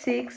6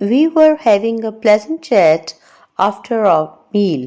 We were having a pleasant chat after our meal.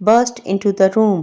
burst into the room,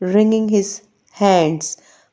wringing his hands,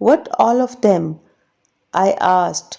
what all of them? I asked,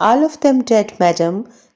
All of them dead madam,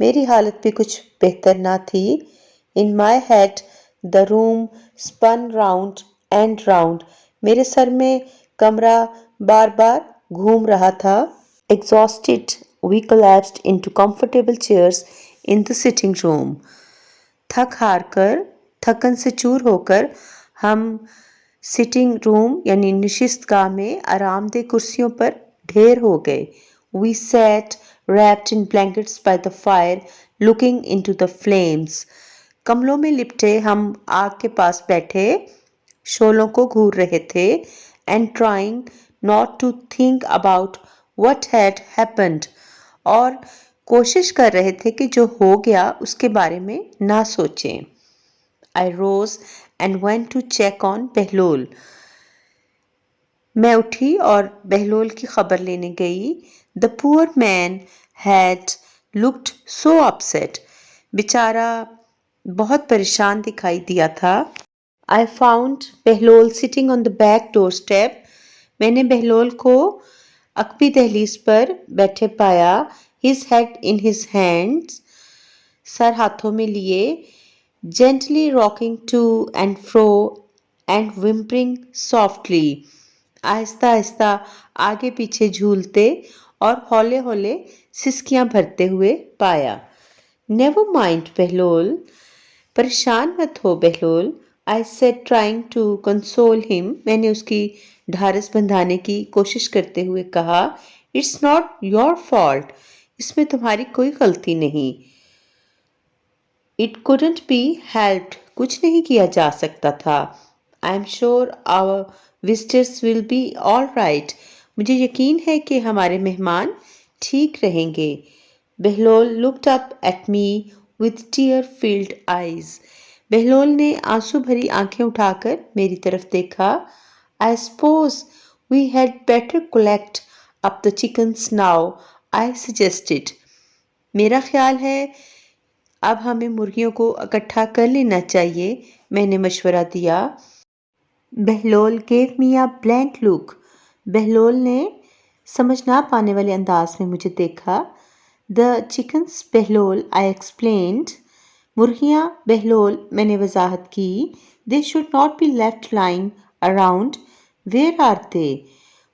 میری حالت بھی کچھ بہتر نہ تھی. In my head the room spun round and round. میرے سر میں کمرہ بار بار گھوم رہا تھا. Exhausted, we collapsed into comfortable chairs in the sitting room. تھکن سے چور ہو کر ہم سٹنگ روم یعنی نشست گاہ میں آرام دہ کرسیوں پر ڈھیر ہو گئے. We sat wrapped in blankets by the fire, looking into the flames. کملوں میں لپٹے ہم آگ کے پاس بیٹھے شعلوں کو گھور رہے تھے. And trying not to think about what had happened. اور کوشش کر رہے تھے کہ جو ہو گیا اس کے بارے میں نہ سوچیں. I rose and went to check on Bahlul. میں اٹھی اور بہلول کی خبر لینے گئی. The poor man had looked so upset. بیچارہ بہت پریشان دکھائی دیا تھا. I found Bahlul sitting on the back doorstep. میں نے بہلول کو عقبی دہلیز پر بیٹھے پایا. His head in his hands. سر ہاتھوں میں لیے. Gently rocking to and fro and whimpering softly. آہستہ آہستہ آگے پیچھے جھولتے اور ہولے ہولے سسکیاں بھرتے ہوئے پایا. Never mind Bahlul. پریشان مت ہو Bahlul. I said trying to console him. میں نے اس کی ڈھارس بندھانے کی کوشش کرتے ہوئے کہا. It's not your fault. اس میں تمہاری کوئی غلطی نہیں. It couldn't be helped. کچھ نہیں کیا جا سکتا تھا. I'm sure our visitors will be all right. مجھے یقین ہے کہ ہمارے مہمان ٹھیک رہیں گے. Bahlul looked up at me with tear-filled eyes. Bahlul نے آنسو بھری آنکھیں اٹھا کر میری طرف دیکھا. I suppose we had better collect up the chickens now, I suggested. میرا خیال ہے اب ہمیں مرغیوں کو اکٹھا کر لینا چاہیے. میں نے مشورہ دیا. Bahlul gave me a blank look. Bahlul نے سمجھ نہ پانے والے انداز میں مجھے دیکھا. The chickens Bahlul I explained. مرغیاں Bahlul میں نے وضاحت کی. They should not be left lying around. Where are they?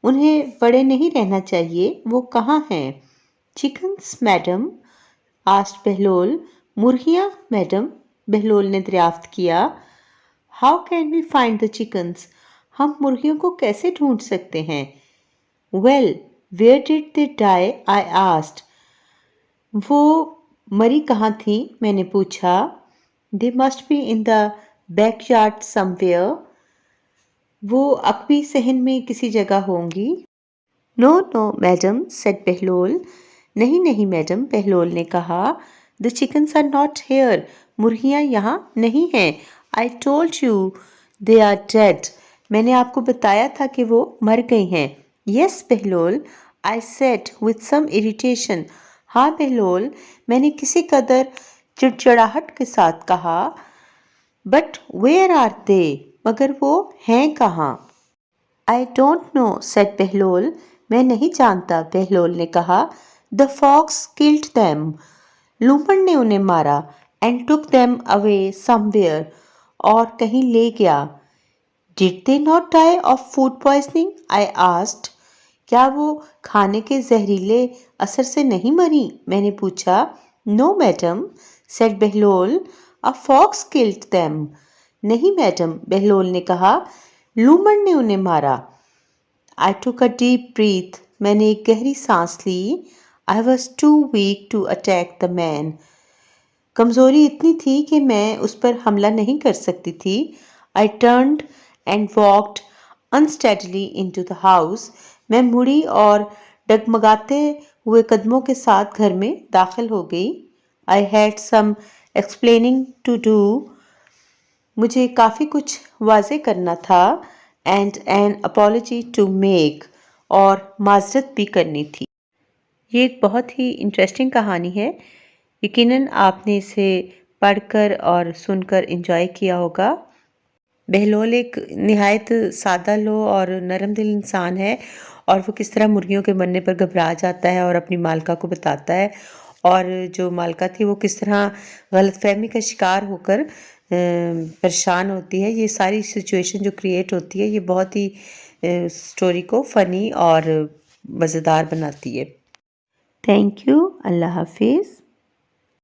انہیں پڑے نہیں رہنا چاہیے. وہ کہاں ہیں؟ Chickens madam asked Bahlol. مرغیاں میڈم بہلول نے دریافت کیا. How can we find the chickens? ہم مرغیوں کو کیسے ڈھونڈ سکتے ہیں؟ Well, where did they die? I asked. وہ مری کہاں تھیں؟ میں نے پوچھا. They must be in the backyard somewhere. وہ عقبی صحن میں کسی جگہ ہوں گی. No, no, madam, said Bahlul. نہیں نہیں میڈم بہلول نے کہا. The chickens are not here. مرغیاں یہاں نہیں ہیں. I told you they are dead. میں نے آپ کو بتایا تھا کہ وہ مر گئی ہیں. Yes Bahlul, I said with some irritation. ہاں بہلول, میں نے کسی قدر چڑچڑاہٹ کے ساتھ کہا. But where are they? مگر وہ ہیں کہاں؟ I don't know, said Bahlul. میں نہیں جانتا بہلول نے کہا. The fox killed them. لومڑ نے انہیں مارا. And took them away somewhere. اور کہیں لے گیا. Did they not die of food poisoning? I asked. کیا وہ کھانے کے زہریلے اثر سے نہیں مری؟ میں نے پوچھا. No madam, said Bahlul. A fox killed them. نہیں میڈم بہلول نے کہا. لومڑ نے انہیں مارا. I took a deep breath. میں نے ایک گہری سانس لی. I was too weak to attack the man. کمزوری اتنی تھی کہ میں اس پر حملہ نہیں کر سکتی تھی. I turned and walked unsteadily into the house. میں مڑی اور ڈگمگاتے ہوئے قدموں کے ساتھ گھر میں داخل ہو گئی. I had some explaining to do. مجھے کافی کچھ واضح کرنا تھا. And an apology to make. اور معذرت بھی کرنی تھی. یہ ایک بہت ہی انٹرسٹنگ کہانی ہے. یقیناً آپ نے اسے پڑھ کر اور سن کر انجوائے کیا ہوگا. بہلول ایک نہایت سادہ لو اور نرم دل انسان ہے اور وہ کس طرح مرغیوں کے مرنے پر گھبرا جاتا ہے اور اپنی مالکہ کو بتاتا ہے اور جو مالکہ تھی وہ کس طرح غلط فہمی کا شکار ہو کر پریشان ہوتی ہے. یہ ساری سچویشن جو کریٹ ہوتی ہے یہ بہت ہی سٹوری کو فنی اور مزیدار بناتی ہے. Thank you. اللہ حافظ.